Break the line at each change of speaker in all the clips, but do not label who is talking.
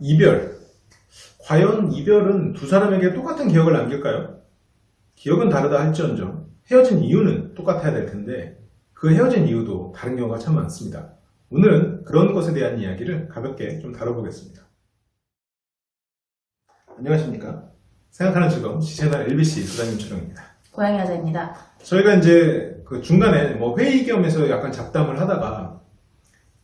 이별. 과연 이별은 두 사람에게 똑같은 기억을 남길까요? 기억은 다르다 할지언정 헤어진 이유는 똑같아야 될 텐데 그 헤어진 이유도 다른 경우가 참 많습니다. 오늘은 그런 것에 대한 이야기를 가볍게 좀 다뤄보겠습니다. 안녕하십니까? 생각하는 즐거움 C채널 LBC 소장님 촬영입니다.
고양이 여자입니다.
저희가 이제 그 중간에 회의 겸해서 약간 잡담을 하다가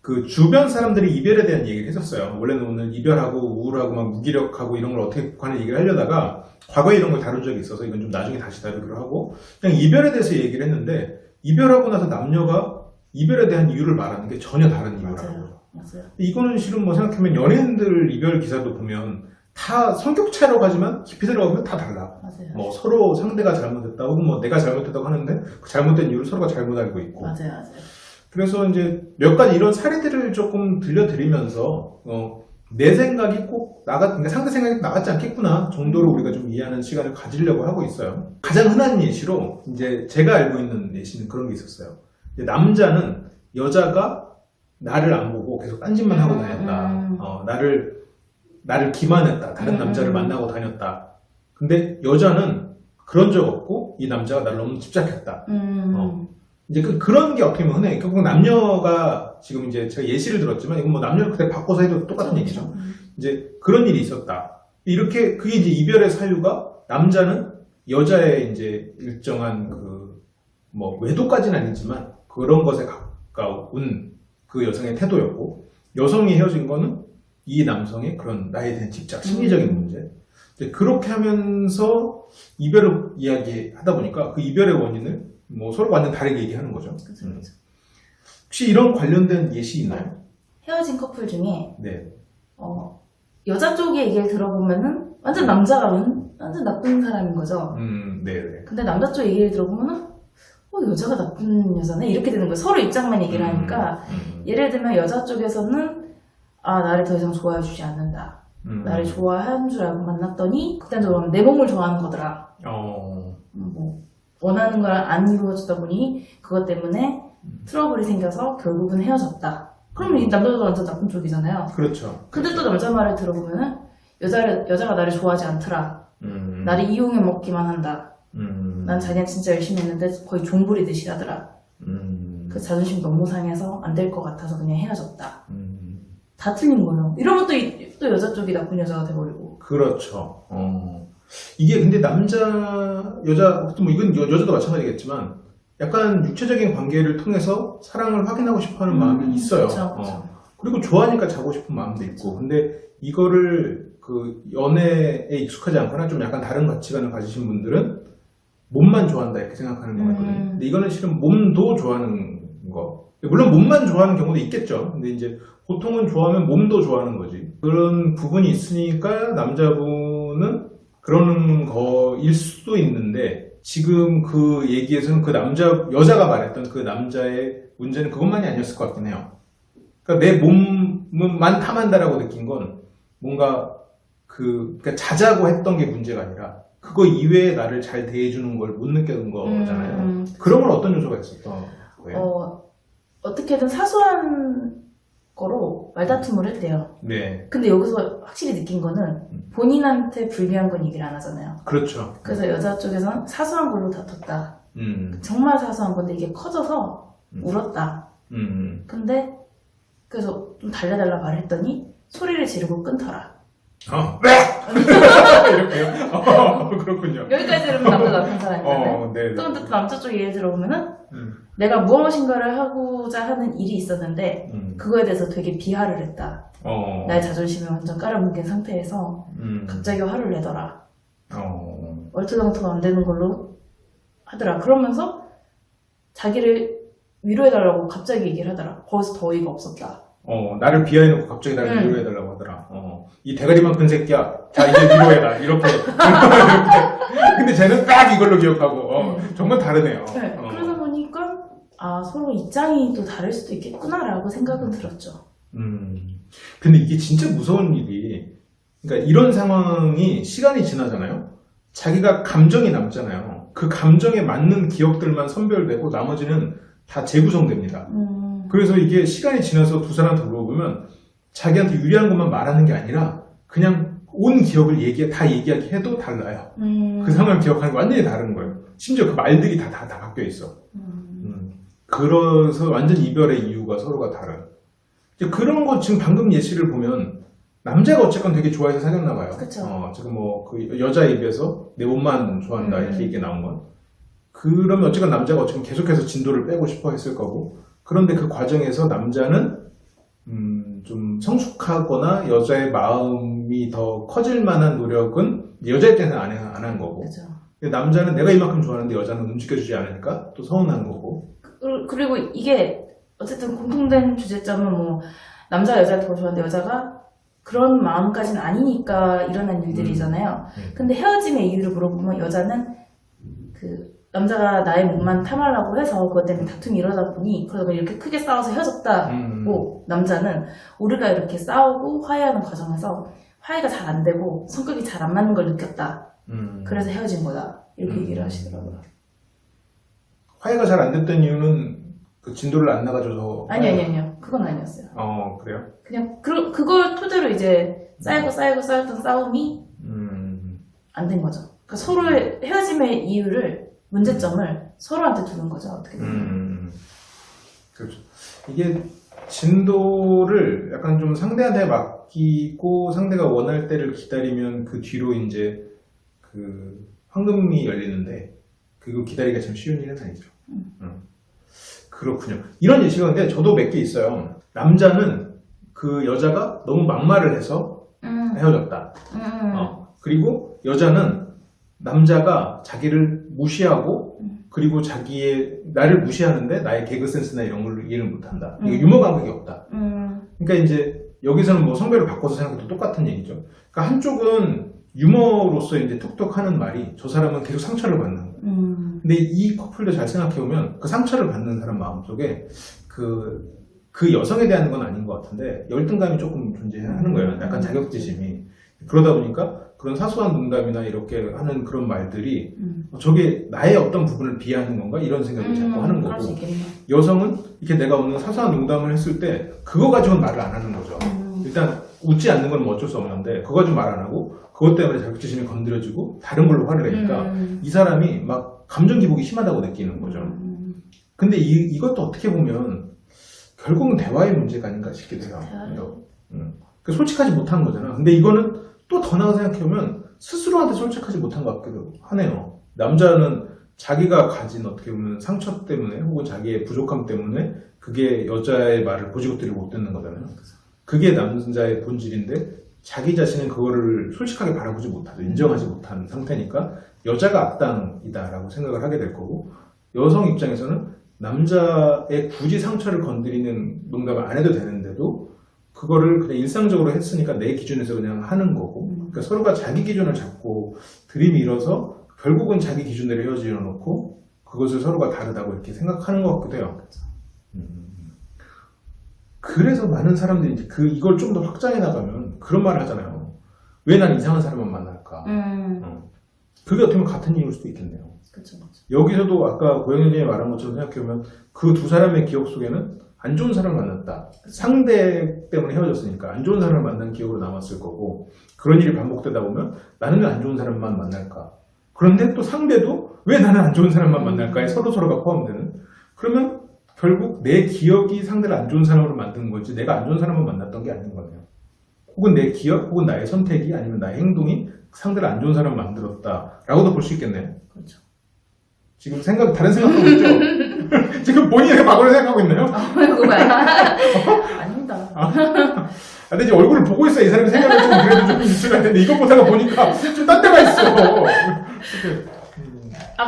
그 주변 사람들이 이별에 대한 얘기를 했었어요. 원래는 오늘 이별하고 우울하고 막 무기력하고 이런 걸 어떻게 하는 얘기를 하려다가 과거에 이런 걸 다룬 적이 있어서 이건 좀 나중에 다시 다루기로 하고 그냥 이별에 대해서 얘기를 했는데 이별하고 나서 남녀가 이별에 대한 이유를 말하는 게 전혀 다른 이유라고요.
맞아요.
이거는 실은 뭐 생각하면 연예인들 이별 기사도 보면 다 성격차로 가지만 깊이 들어가면 다 달라.
맞아요.
뭐 서로 상대가 잘못했다 혹은 뭐 내가 잘못했다고 하는데 그 잘못된 이유를 서로가 잘못 알고 있고.
맞아요.
그래서 이제 몇 가지 이런 사례들을 조금 들려드리면서 내 생각이 꼭 그러니까 상대 생각이 나같지 않겠구나 정도로 우리가 좀 이해하는 시간을 가지려고 하고 있어요. 가장 흔한 예시로 이제 제가 알고 있는 예시는 그런 게 있었어요. 이제 남자는 여자가 나를 안 보고 계속 딴짓만 하고 다녔다. 나를 기만했다. 다른 남자를 만나고 다녔다. 근데 여자는 그런 적 없고 이 남자가 나를 너무 집착했다. 이제 그런 게 어떻게 보면 흔해. 결국 남녀가 지금 이제 제가 예시를 들었지만 이건 뭐 남녀를 그때 바꿔서 해도 똑같은
그렇죠.
얘기죠. 이제 그런 일이 있었다. 이렇게 그게 이제 이별의 사유가 남자는 여자의 이제 일정한 뭐 외도까지는 아니지만 그런 것에 가까운 그 여성의 태도였고 여성이 헤어진 거는 이 남성의 그런 나에 대한 집착, 심리적인 문제. 이제 그렇게 하면서 이별을 이야기하다 보니까 그 이별의 원인을 뭐 서로 완전 다르게 얘기하는 거죠.
그렇죠.
혹시 이런 관련된 예시 있나요?
헤어진 커플 중에
네.
여자 쪽의 얘기를 들어보면은 완전 남자가 완전 나쁜 사람인 거죠.
네.
근데 남자 쪽 얘기를 들어보면은 여자가 나쁜 여자네 이렇게 되는 거예요. 서로 입장만 얘기를 하니까 예를 들면 여자 쪽에서는 나를 더 이상 좋아해주지 않는다. 나를 좋아하는 줄 알고 만났더니 극단적으로 내 몸을 좋아하는 거더라. 뭐 원하는 걸 안 이루어주다 보니 그것 때문에 트러블이 생겨서 결국은 헤어졌다. 그러면 이 남자도 완전 나쁜 쪽이잖아요.
그렇죠.
근데 또 남자 말을 들어보면은 여자가 나를 좋아하지 않더라. 나를 이용해 먹기만 한다. 난 자기는 진짜 열심히 했는데 거의 종부리듯이 하더라. 그 자존심 너무 상해서 안 될 것 같아서 그냥 헤어졌다. 다 틀린 거예요. 이러면 또 여자 쪽이 나쁜 여자가 돼버리고.
그렇죠. 이게 근데 여자, 뭐 이건 여자도 마찬가지겠지만 약간 육체적인 관계를 통해서 사랑을 확인하고 싶어 하는 마음이 있어요.
그렇죠.
그리고 좋아하니까 자고 싶은 마음도 있고. 근데 이거를 그 연애에 익숙하지 않거나 좀 약간 다른 가치관을 가지신 분들은 몸만 좋아한다 이렇게 생각하는 거거든요. 근데 이거는 실은 몸도 좋아하는 거. 물론 몸만 좋아하는 경우도 있겠죠. 근데 이제 보통은 좋아하면 몸도 좋아하는 거지. 그런 부분이 있으니까 남자분은 그러는 거일 수도 있는데 지금 그 얘기에서는 여자가 말했던 그 남자의 문제는 그것만이 아니었을 것 같긴 해요. 그러니까 내 몸만 탐한다라고 느낀 건 뭔가 그러니까 자자고 했던 게 문제가 아니라 그거 이외에 나를 잘 대해주는 걸 못 느꼈던 거잖아요. 그런 건 어떤 요소가 있었던 거예요?
어떻게든 사소한 거로 말다툼을 했대요.
네.
근데 여기서 확실히 느낀 거는 본인한테 불리한 건 얘기를 안 하잖아요.
그렇죠.
그래서 여자 쪽에서는 사소한 걸로 다퉜다. 정말 사소한 건데 이게 커져서 울었다. 근데 그래서 좀 달래달라 말했더니 소리를 지르고 끊더라.
이렇게요? 그렇군요.
여기까지 들으면 남자 나쁜 사람이잖아요.
네.
또 남자 쪽 예를 들어보면은 내가 무엇인가를 하고자 하는 일이 있었는데 그거에 대해서 되게 비하를 했다. 나의 자존심을 완전 깔아뭉갠 상태에서 갑자기 화를 내더라. 얼토당토 안 되는 걸로 하더라. 그러면서 자기를 위로해달라고 갑자기 얘기를 하더라. 거기서 더 어이가 없었다.
나를 비하해놓고 갑자기 나를 위로해달라고 하더라. 이 대가리만 큰 새끼야. 자, 이제 위로해라. 이렇게. 근데 쟤는 딱 이걸로 기억하고, 정말 다르네요.
네, 그러다 보니까, 서로 입장이 또 다를 수도 있겠구나라고 생각은 들었죠.
근데 이게 진짜 무서운 일이, 그러니까 이런 상황이 시간이 지나잖아요. 자기가 감정이 남잖아요. 그 감정에 맞는 기억들만 선별되고 나머지는 다 재구성됩니다. 그래서 이게 시간이 지나서 두 사람 돌아보면 자기한테 유리한 것만 말하는 게 아니라 그냥 온 기억을 다 얘기하기 해도 달라요. 그 상황을 기억하는 게 완전히 다른 거예요. 심지어 그 말들이 다 바뀌어 있어. 그래서 완전 이별의 이유가 서로가 다른. 이제 그런 거 지금 방금 예시를 보면 남자가 어쨌건 되게 좋아해서 사귀었나 봐요.
그쵸.
지금 뭐 그 여자 입에서 내 몸만 좋아한다 이렇게 얘기 나온 건. 그러면 어쨌건 남자가 어쨌건 계속해서 진도를 빼고 싶어 했을 거고. 그런데 그 과정에서 남자는 좀 성숙하거나 여자의 마음이 더 커질 만한 노력은 여자 입장에서는 안 한 거고.
그죠.
근데 남자는 내가 이만큼 좋아하는데 여자는 움직여주지 않으니까 또 서운한 거고.
그리고 이게 어쨌든 공통된 주제점은 뭐 남자가 여자를 더 좋아하는데 여자가 그런 마음까지는 아니니까 일어난 일들이잖아요. 근데 헤어짐의 이유를 물어보면 여자는 그 남자가 나의 몸만 탐하려고 해서 그것 때문에 다툼이 일어나다 보니 그러다가 이렇게 크게 싸워서 헤어졌다고 남자는 우리가 이렇게 싸우고 화해하는 과정에서 화해가 잘 안 되고 성격이 잘 안 맞는 걸 느꼈다. 그래서 헤어진 거다. 이렇게 얘기를 하시더라고요.
화해가 잘 안 됐던 이유는 그 진도를 안 나가줘서.
아니요. 그건 아니었어요.
그래요?
그냥 그걸 토대로 이제 쌓였던 싸움이 안 된 거죠. 그러니까 서로의 헤어짐의 이유를 문제점을 서로한테 두는 거죠. 어떻게 보면.
그렇죠. 이게 진도를 약간 좀 상대한테 맡기고 상대가 원할 때를 기다리면 그 뒤로 이제 그 황금이 열리는데 그거 기다리기가 참 쉬운 일은 아니죠. 그렇군요. 이런 예시가 근데 저도 몇 개 있어요. 남자는 그 여자가 너무 막말을 해서 헤어졌다. 그리고 여자는 남자가 자기를 무시하고 그리고 나를 무시하는데 나의 개그 센스나 이런 걸 이해를 못한다. 이거 유머 감각이 없다. 그러니까 이제 여기서는 뭐 성별을 바꿔서 생각해도 똑같은 얘기죠. 그러니까 한쪽은 유머로서 이제 톡톡 하는 말이 저 사람은 계속 상처를 받는 거예요. 근데 이 커플도 잘 생각해보면 그 상처를 받는 사람 마음속에 그 여성에 대한 건 아닌 것 같은데 열등감이 조금 존재하는 거예요. 약간 자격지심이. 그러다 보니까 그런 사소한 농담이나 이렇게 하는 그런 말들이 저게 나의 어떤 부분을 비하하는 건가 이런 생각을 자꾸 하는 거고 여성은 이렇게 내가 어느 사소한 농담을 했을 때 그거 가지고는 말을 안 하는 거죠. 일단 웃지 않는 건 뭐 어쩔 수 없는데 그거 가지고 말 안 하고 그것 때문에 자격지심이 건드려지고 다른 걸로 화를 내니까 이 사람이 막 감정 기복이 심하다고 느끼는 거죠. 근데 이것도 어떻게 보면 결국은 대화의 문제가 아닌가 싶기도 해요. 솔직하지 못한 거잖아. 근데 이거는 또 더 나아 생각해보면 스스로한테 솔직하지 못한 것 같기도 하네요. 남자는 자기가 가진 어떻게 보면 상처 때문에 혹은 자기의 부족함 때문에 그게 여자의 말을 고지고대로 못 듣는 거잖아요. 그게 남자의 본질인데 자기 자신은 그거를 솔직하게 바라보지 못하고 인정하지 못한 상태니까 여자가 악당이다라고 생각을 하게 될 거고 여성 입장에서는 남자의 굳이 상처를 건드리는 농담을 안 해도 되는데도 그거를 그냥 일상적으로 했으니까 내 기준에서 그냥 하는 거고 그러니까 서로가 자기 기준을 잡고 들이밀어서 결국은 자기 기준대로 헤어지려 놓고 그것을 서로가 다르다고 이렇게 생각하는 것 같기도 해요. 그래서 많은 사람들이 이제 이걸 좀 더 확장해 나가면 그런 말을 하잖아요. 왜 난 이상한 사람만 만날까? 그게 어떻게 보면 같은 이유일 수도 있겠네요.
그쵸.
여기서도 아까 고영현님이 말한 것처럼 생각해보면 그 두 사람의 기억 속에는 안 좋은 사람을 만났다. 상대 때문에 헤어졌으니까 안 좋은 사람을 만난 기억으로 남았을 거고 그런 일이 반복되다 보면 나는 왜 안 좋은 사람만 만날까? 그런데 또 상대도 왜 나는 안 좋은 사람만 만날까에 서로가 포함되는 그러면 결국 내 기억이 상대를 안 좋은 사람으로 만드는 거지 내가 안 좋은 사람만 만났던 게 아닌 거네요. 혹은 내 기억, 혹은 나의 선택이 아니면 나의 행동이 상대를 안 좋은 사람을 만들었다라고도 볼 수 있겠네요.
그렇죠.
지금 다른 생각하고 있죠? 지금 본인의 과거를 생각하고 있나요?
아닙니다.
근데 이제 얼굴을 보고 있어야 이 사람의 생각을 좀 그래도 좀 유출할 텐데 이것보다가 보니까 좀 딴 데가 있어.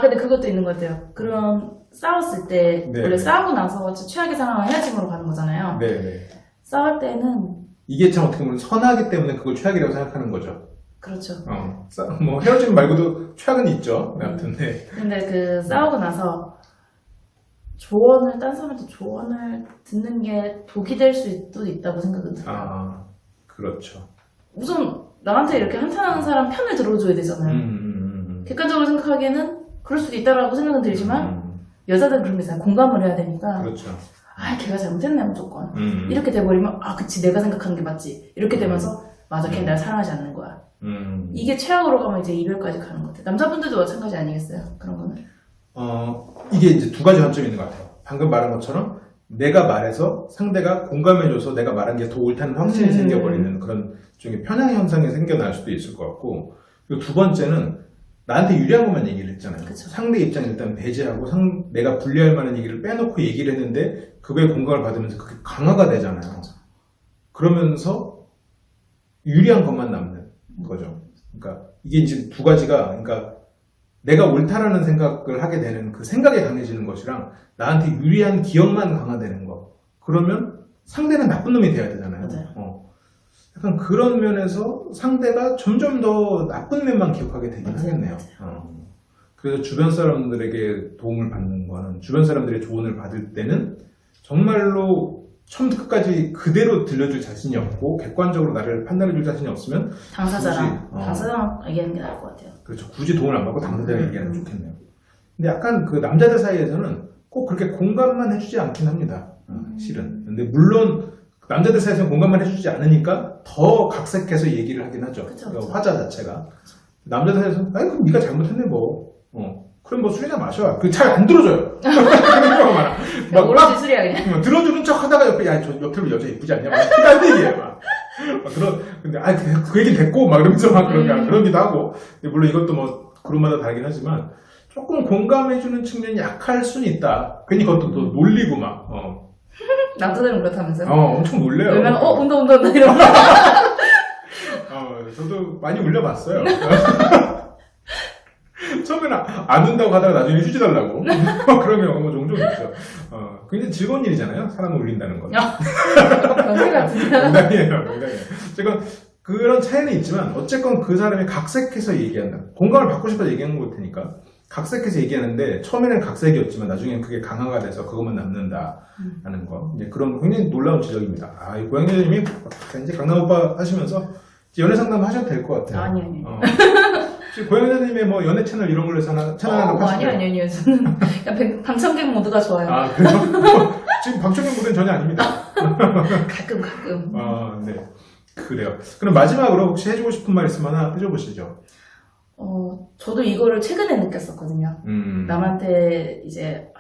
근데 그것도 있는 것 같아요. 그런 싸웠을 때
네.
원래 싸우고 나서 최악의 상황은 헤어짐으로 가는 거잖아요.
네.
싸울 때는
이게 참 어떻게 보면 선하기 때문에 그걸 최악이라고 생각하는 거죠.
그렇죠.
뭐 헤어짐 말고도 최악은 있죠. 아무튼 네.
근데 그 싸우고 나서 딴 사람한테 조언을 듣는 게 독이 될 수도 있다고 생각은 들어요.
그렇죠.
우선 나한테 이렇게 한탄하는 사람 편을 들어줘야 되잖아요. 객관적으로 생각하기에는 그럴 수도 있다라고 생각은 들지만 여자들은 그런 게 있어요. 공감을 해야 되니까.
그렇죠.
걔가 잘못했네 무조건. 이렇게 돼버리면 그치 내가 생각하는 게 맞지. 이렇게 되면서 맞아, 걔는 나를 사랑하지 않는 거야. 이게 최악으로 가면 이제 이별까지 가는 것 같아요. 남자분들도 마찬가지 아니겠어요? 그런 거는?
이게 이제 두 가지 관점이 있는 것 같아요. 방금 말한 것처럼 내가 말해서 상대가 공감해줘서 내가 말한 게 더 옳다는 확신이 생겨버리는 그런 종의 편향 현상이 생겨날 수도 있을 것 같고, 그리고 두 번째는 나한테 유리한 것만 얘기를 했잖아요.
그쵸.
상대 입장을 일단 배제하고 내가 불리할 만한 얘기를 빼놓고 얘기를 했는데 그거에 공감을 받으면서 그게 강화가 되잖아요. 그러면서 유리한 것만 남는 거죠. 그러니까 이게 이제 두 가지가, 그러니까 내가 옳다라는 생각을 하게 되는 그 생각이 강해지는 것이랑 나한테 유리한 기억만 강화되는 거. 그러면 상대는 나쁜 놈이 돼야 되잖아요.
맞아요.
약간 그런 면에서 상대가 점점 더 나쁜 면만 기억하게 되긴 하겠네요. 그래서 주변 사람들에게 도움을 받는 거는, 주변 사람들의 조언을 받을 때는 정말로 처음부터 끝까지 그대로 들려줄 자신이 없고 객관적으로 나를 판단해줄 자신이 없으면
당사자랑 얘기하는 게 나을 것 같아요.
그렇죠. 굳이 도움을 안 받고 당사자가 얘기하는 게 좋겠네요. 근데 약간 그 남자들 사이에서는 꼭 그렇게 공감만 해주지 않긴 합니다. 실은. 근데 물론 남자들 사이에서는 공감만 해주지 않으니까 더 각색해서 얘기를 하긴 하죠.
그쵸.
그 화자 자체가. 남자들 사이에서는 아이 그럼 네가 잘못했네 뭐. 그럼 뭐 술이나 마셔. 그 잘 안 들어줘요. 그런 경우가 많아. 막
오로지 술이야 그냥.
들어주는 척 하다가 옆에 야 저 옆에 여자 예쁘지 않냐? 막 이런 얘기예요. 막 근데 그 얘기 됐고 막 이러면서 막 그러기도 하고. 근데 물론 이것도 뭐 그룹마다 다르긴 하지만 조금 공감해주는 측면이 약할 수는 있다. 괜히 그것도 또 놀리고 막.
남자들은 그렇다면서요?
엄청 놀래요.
왜냐면 온다 이러면.
저도 많이 울려봤어요. 처음에는 안 운다고 하다가 나중에 휴지 달라고. 그런 경우가 뭐 종종 있죠. 굉장히 즐거운 일이잖아요. 사람을 울린다는 건.
병실 같은데.
농담이에요. 제가 그런 차이는 있지만 어쨌건 그 사람이 각색해서 얘기한다. 공감을 받고 싶어서 얘기하는 걸 테니까. 각색해서 얘기하는데 처음에는 각색이었지만 나중에는 그게 강화가 돼서 그것만 남는다라는 거. 이제 그런 거 굉장히 놀라운 지적입니다. 이 고양이님이 이제 강남 오빠 하시면서 연애 상담 하셔도 될 것 같아요.
아니.
지금 고양이님의 뭐 연애 채널 이런 걸로 채널 하나 하시죠?
아니요. 저는 그냥 방청객 모드가 좋아요.
그래요? 지금 방청객 모드는 전혀 아닙니다.
가끔.
네. 그래요. 그럼 마지막으로 혹시 해주고 싶은 말 있으면 하나 해줘보시죠.
저도 이거를 최근에 느꼈었거든요. 남한테 이제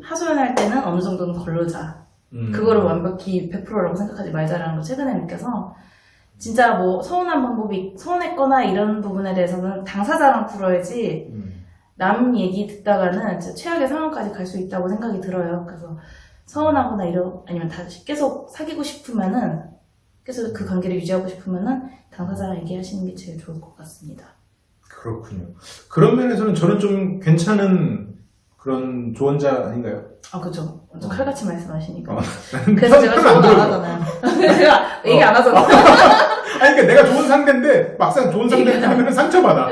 하소연할 때는 어느 정도는 걸르자. 그거를 완벽히 100%라고 생각하지 말자라는 걸 최근에 느껴서, 진짜 뭐 서운했거나 이런 부분에 대해서는 당사자랑 풀어야지 남 얘기 듣다가는 진짜 최악의 상황까지 갈 수 있다고 생각이 들어요. 그래서 서운하거나 아니면 다시 계속 사귀고 싶으면은, 계속 그 관계를 유지하고 싶으면은 당사자랑 얘기하시는 게 제일 좋을 것 같습니다.
그렇군요. 그런 면에서는 저는 좀 괜찮은 그런 조언자 아닌가요?
그죠. 완전 칼같이 말씀하시니까.
나는
그래서 제가 조언 안 하잖아요. 제가 얘기 안 하잖아요.
그러니까 내가 좋은 상대인데 막상 좋은 상대한테 하면 상처받아.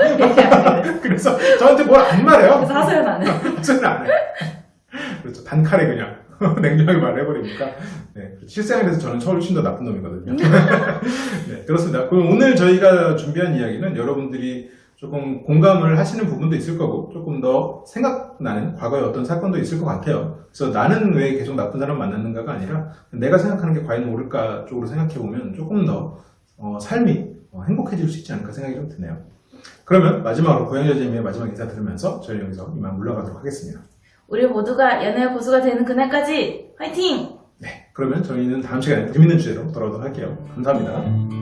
그래서 저한테 뭘 안 말해요.
그래서 하소연 안 해요.
하소연 안 해. 그렇죠. 단칼에 그냥 냉정하게 말해버리니까. 네, 실생활에서 저는 훨씬 더 나쁜 놈이거든요. 네, 그렇습니다. 그럼 오늘 저희가 준비한 이야기는 여러분들이 조금 공감을 하시는 부분도 있을 거고 조금 더 생각나는 과거의 어떤 사건도 있을 것 같아요. 그래서 나는 왜 계속 나쁜 사람 만났는가가 아니라 내가 생각하는 게 과연 옳을까 쪽으로 생각해보면 조금 더 삶이 행복해질 수 있지 않을까 생각이 좀 드네요. 그러면 마지막으로 고양이 여자님의 마지막 인사 들으면서 저희 여기서 이만 물러가도록 하겠습니다.
우리 모두가 연애의 고수가 되는 그날까지 화이팅!
네, 그러면 저희는 다음 시간에 재밌는 주제로 돌아오도록 할게요. 감사합니다.